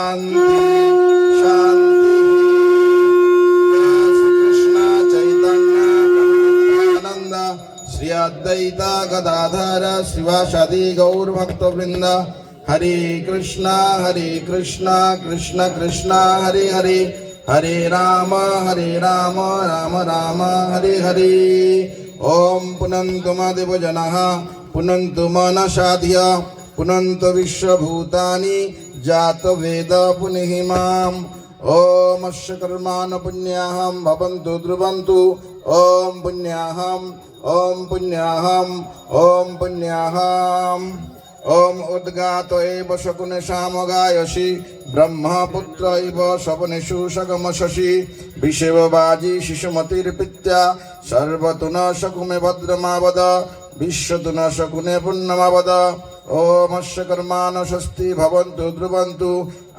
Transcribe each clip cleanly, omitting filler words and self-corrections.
शांति शांति। श्री कृष्ण चैतन्य प्रभु श्री अद्वैत गदाधर शिवासादि गौर भक्तवृंद। हरे कृष्णा कृष्ण कृष्ण हरे हरे, हरे राम राम राम हरे हरे। ओम पुनन्तु मदेव जनः पुनन्तु मनसाध्य पुनन्तु विश्वभूतानि जात वेद पुनिः माम्। ओम अस्य कर्मान् पुण्याहं भवन्तु ध्रुवन्तु। ओम पुण्याहं ओम पुण्याहं ओम पुण्याहं। ओम उद्गात एव शकुन सामगायसि ब्रह्मपुत्र इव सवनेषु सगमशसि। विषेवबाजी शिशुमतिर्पित्या सर्वतु न शकुमे भद्रमावद विश्वतु न शकुने पुण्यमावद। ओम अस्य कर्मान् स्वस्ति भवन्तु ध्रुवन्तु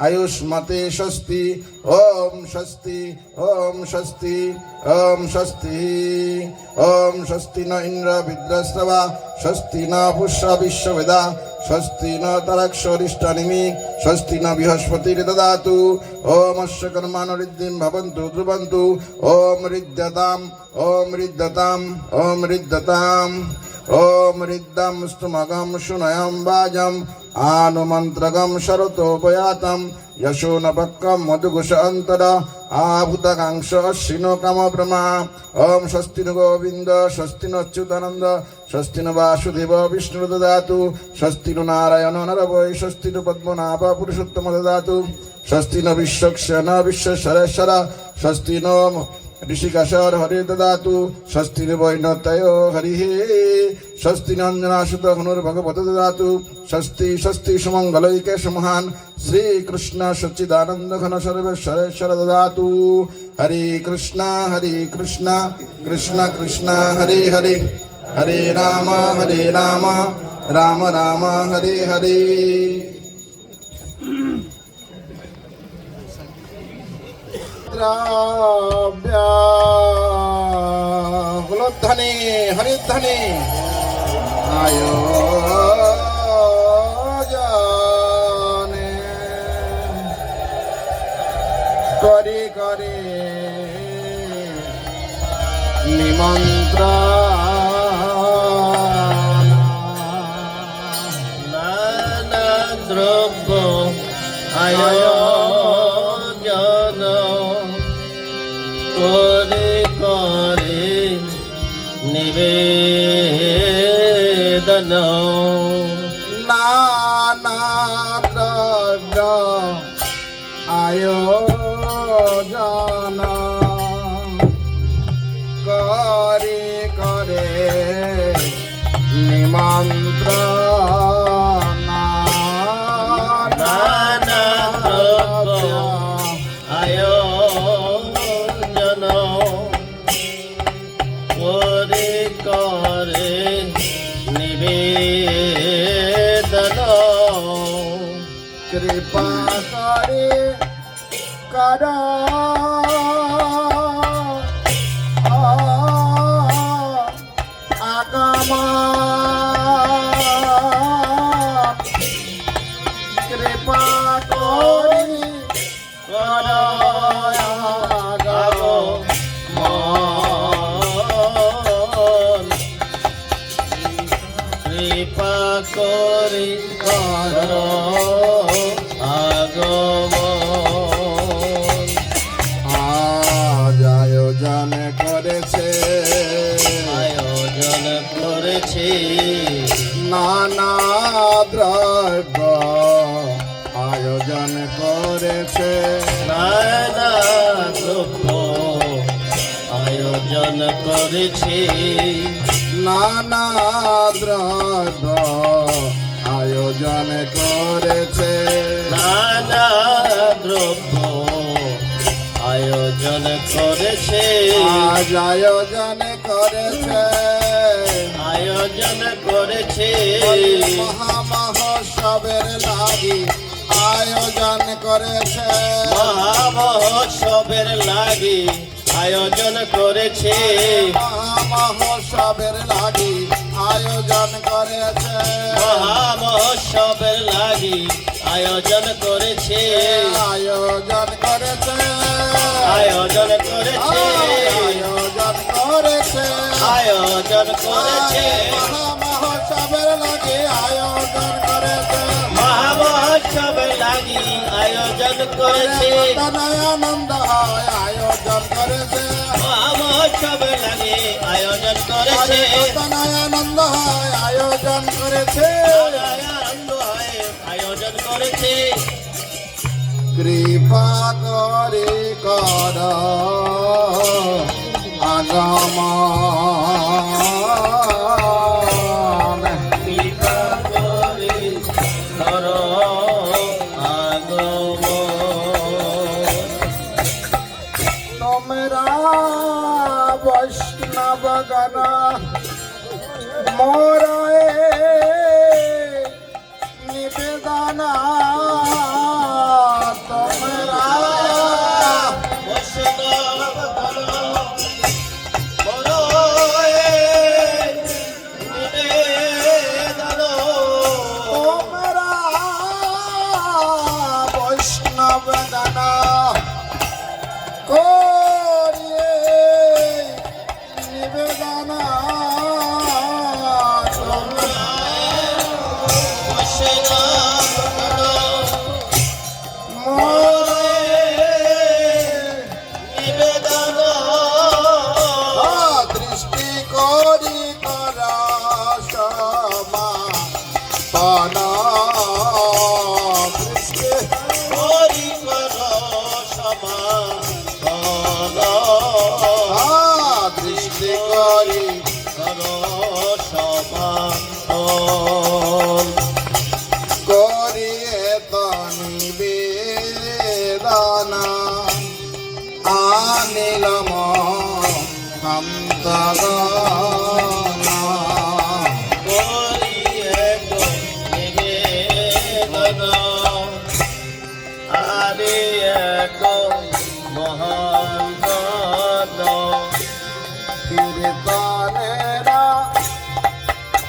आयुष्मते स्वस्ति। ओम स्वस्ति ओम स्वस्ति ओम स्वस्ति। ओम स्वस्ति न इंद्र विद्रस्तवा स्वस्ति न पुष्य विश्ववेदा स्वस्ति न तरक्षरिष्टनिमि स्वस्ति न बृहस्पतिर्ददातु। ओम अस्य कर्मान् रिद्धिं भवन्तु ध्रुवन्तु। ओम रिद्यताम् ओम रिद्यताम् ओम रिद्यताम्। ओम रिद्धं स्तुमगं शुनयं वाजम् आनुमन्त्रगं शरतोपयातं यशो न पक्कं मधुघुष अंतर आभूतकांक्ष शिनो कामब्रमा। ओम स्वस्ति न गोविंद स्वस्ति न अच्युतानंद स्वस्ति न वासुदेव विष्णु ददातु। स्वस्ति न नारायण नरवै स्वस्ति न पद्मनाभ पुरुषोत्तम ददातु। स्वस्ति न विश्वक्ष न विश्वेश्वरेश्वर स्वस्ति न ऋषिकेशर हरि ददातु। स्वस्ति न वैनतयो हरिः स्वस्ति न अंजनासुत हनुर्भगवत ददातु। स्वस्ति स्वस्ति सुमंगलैकेश महान् श्री कृष्ण सच्चिदानंद घन सर्वेश्वरेश्वर ददातु। हरे कृष्ण कृष्ण कृष्ण हरे हरे, हरे राम राम राम हरे हरे। गुलोधने हरिधने आयो जाने करे करे निमंत्रण नाना द्रव्य आयो करे करे निवेदन नाना द्रव्य आयोजन करे करे निमंत्रण नाना द्रव्य आयोजन करे करे निवेदन। कृपा करे करो आगम कृपा करे करो कृपा करे करो আগমন। আজ আয়োজন করেছে নানা দ্রব্য আয়োজন করেছে নানা দ্রব্য আয়োজন করেছে নানা দ্রব্য আয়োজন করেছে নানা দ্রব্য আয়োজন করেছে আজ আয়োজন করেছে আয়োজন করেছে মহামহোৎসবের লাগি আয়োজন করেছে মহামহোৎসবের লাগি আয়োজন করেছে মহামহোৎসবের লাগি আয়োজন করেছে মহামহোৎসবের লাগি আয়োজন করেছে আয়োজন করেছে আয়োজন করেছে আয়োজন করেছে আয়োজন করেছে মহামহোৎসবের লাগে আয়োজন করেছে মহামহোৎসবের লাগি আয়োজন করেছে আনন্দ হয় আয়োজন করেছে মহামহোৎসবের লাগি আয়োজন করেছে আনন্দ হয় আয়োজন করেছে আনন্দ হয় আয়োজন করেছে কৃপা করে কর আগমন কৃপা করে করো আগমন তোমরা বৈষ্ণব গণ মোরে নিবেদন তোমরা বৈষ্ণব করো করো নিবেদন তোমরা বৈষ্ণব গণ করিয়ে নিবেদন দৃষ্টি করি করা সমাপন দৃষ্টি দৃষ্টি করি করিয়ে তনি বেদনা আনিলম অন্তগনা কীর্তনেরা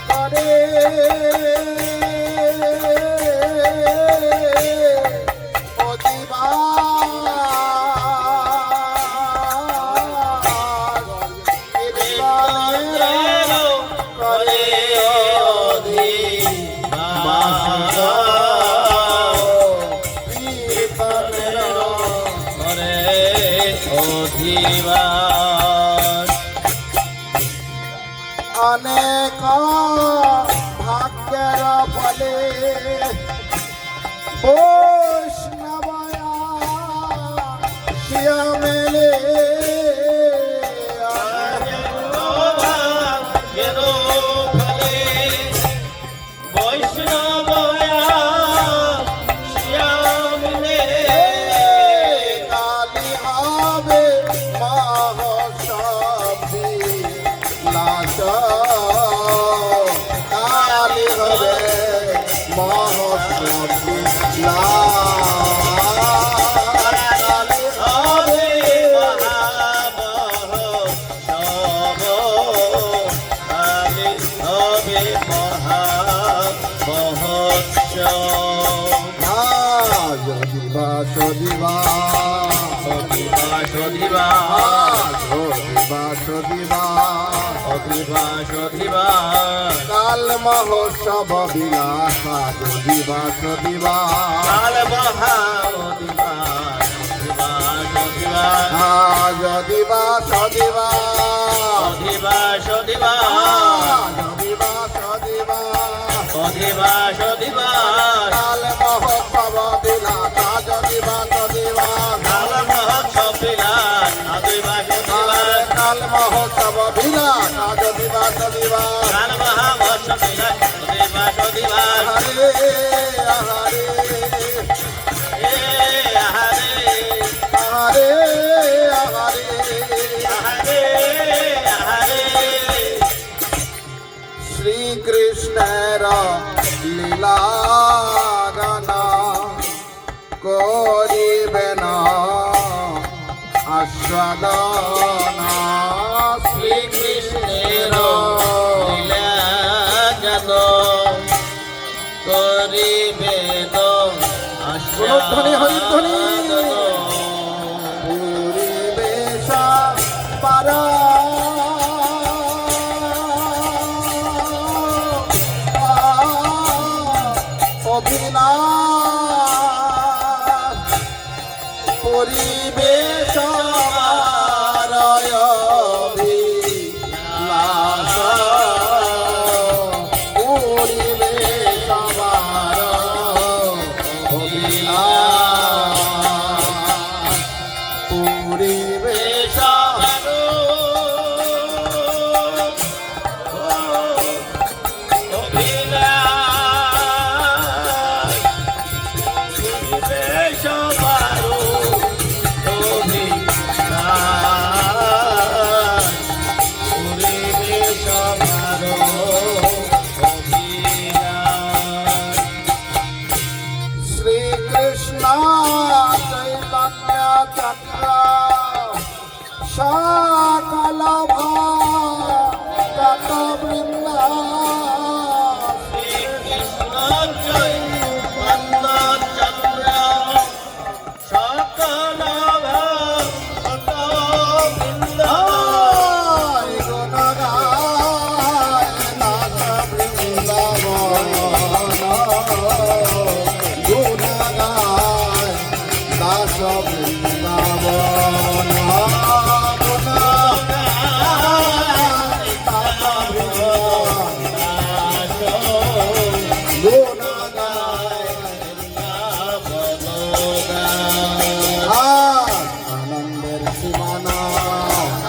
করে অনেক ভাগ্যের ফলে বৈষ্ণবয়া শিয়া মেলে কালী হবে মহোৎসবী নাচ কালী হবে মহোৎসবী কালী হবে যদিবা সদিবা সদিবা যদিবা সদিবা কাল মহোৎসব বিলাসা যদিবা সদিবা যদিবা সদিবা যদিবা সদিবা কাল মহোৎসব বিলাসা যদিবা সদিবা কাল মহোৎসব বিলাসা যদিবা সদিবা হরে হরে শ্রীকৃষ্ণের লীলা গানা করিবেন আস্বাদনা শ্রীকৃষ্ণের লীলা হরিধ্বনি হরিধ্বনি পরিবেশ পারা অভিলাষ পরিবেশ শ্রীকৃষ্ণ চৈতন্য চক্র সকল ভক্ত বৃন্দ শ্রীকৃষ্ণ চৈতন্য চন্দ্র সকল ভক্ত বৃন্দ গুণ গায় নাথ বৃন্দাবন গুণ গায় দাস বৃন্দাবন গুণ গায় দাস বৃন্দাবন গুণ গায় আনন্দের সীমানা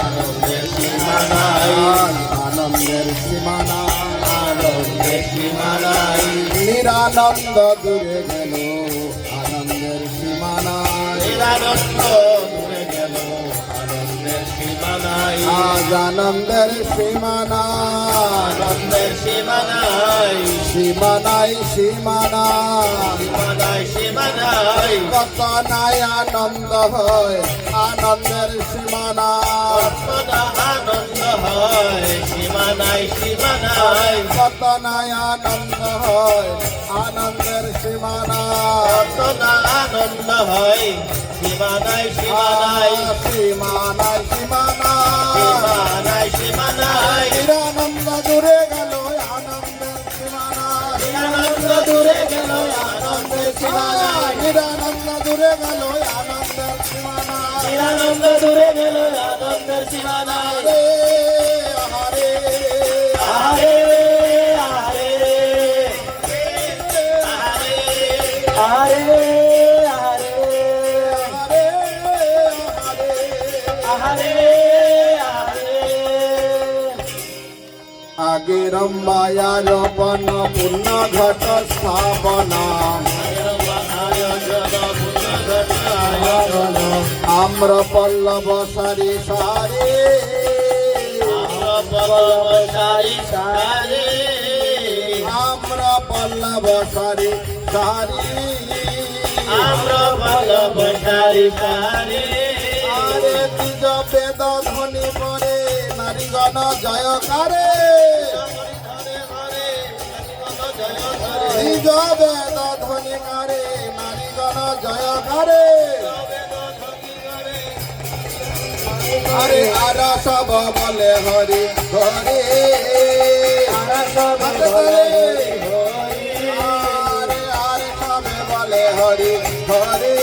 আনন্দের সীমানা নিরানন্দ দূরে গেল আনন্দের সীমানায় আজ আনন্দের সীমানায় সীমানায় সীমানায় কত নাই আনন্দ হয় আনন্দের সীমানায় কত নাই আনন্দ হয় আনন্দের সীমানায় সীমানায় সীমানায় নিরানন্দ দূরে গেল আনন্দের সীমানায় নিরানন্দ দূরে গেল আনন্দের সীমানায় নিরানন্দ দূরে গেল আনন্দের সীমানায় নিরানন্দ দূরে গেল আনন্দের সীমানায় হরে হরে হরে হরে হরে আগে রম্বায়া রোপণ পূর্ণ ঘট স্থাপনা আম্র পল্লব সারি সারি আম্র পল্লব সারি সারি আরে তিজ বেদ ধ্বনি পরে নারীগণ জয়কারে তিজ বেদ ধ্বনি করে নারীগণ জয়কারে আরে আরা সব বলে হরি হরে আরে আরে সবে বলে হরি হরে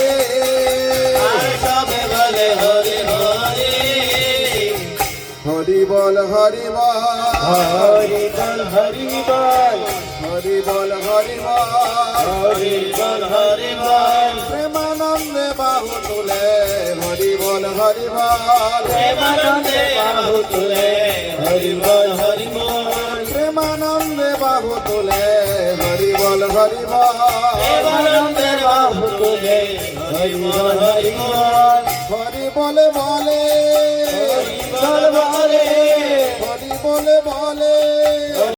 হরি বল হরি বল হরি বল হরি বল প্রেমানন্দে বাহু তুলে হরি বল হরি বল প্রেমানন্দে বাহু তুলে হরি বল হরি বল প্রেমানন্দে বাহু তুলে হরি বল হরি বল প্রেমানন্দে বাহু তুলে হরি বল হরি বল হরি বলে বলে হরি বল বলে হরি বলে বলে